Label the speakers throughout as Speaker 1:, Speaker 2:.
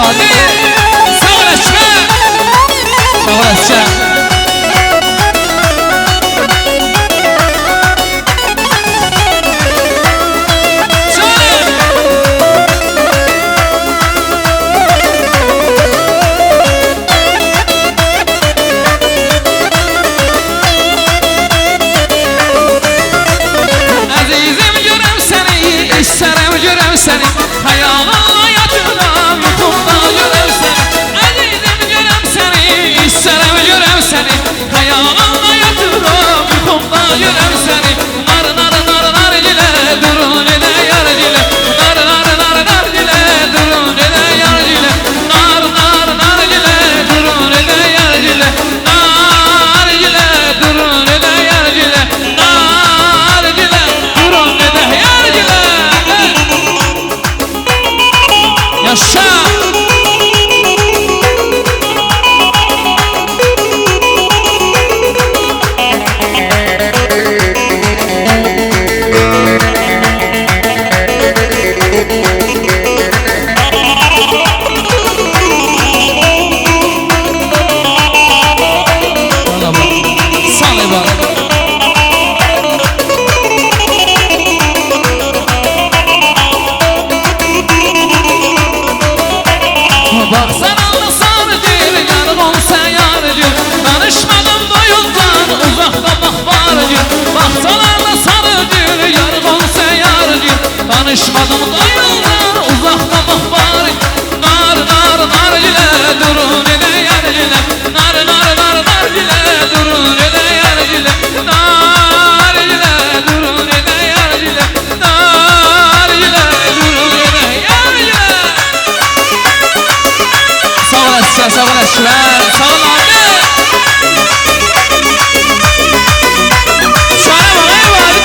Speaker 1: vadi. Sağ olasın. Sağ olasın.
Speaker 2: Seni hayalına yatıram, yuxumda görəm səni. Əzizim görəm səni, istərəm görəm səni. Hayalına yatıram, yuxumda görəm səni. Nar nar nar nar dilə, durun edə yar dilə. Nar nar nar nar dilə, durun edə yar dilə. Nar nar nar dilə, durun edə yar dilə. Nar dilə, durun edə yar dilə. Nar dilə, durun edə yar dilə. Yaşa! Baksana sarıcı, yanım olsa yarıcı. Danışmadım boyundan, uzakta bak varıcı. Baksana sarıcı, yanım olsa yarıcı. Danışmadım boyundan, uzakta bak varıcı. Nar nar nar dile, durun ede yar dile. Nar nar nar nar dile, durun ede yar dile. Nar dile, durun ede yar dile. Nar dile, durun ede yar dile. Sağ olasın, sağ olasın, sağ ol abi. Şöyle bakayım abi.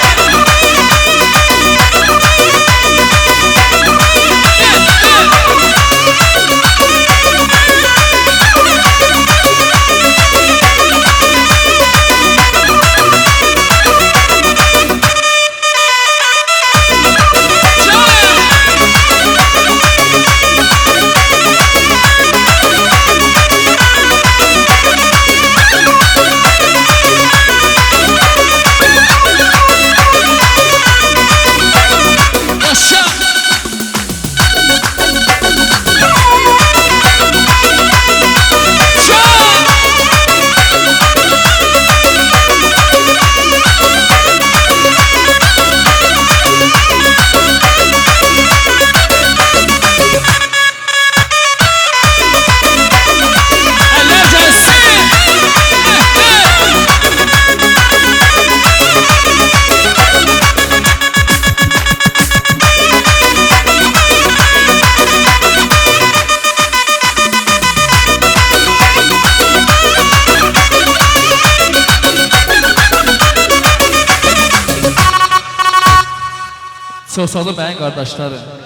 Speaker 2: Çox sağ olun mənim qardaşlarım.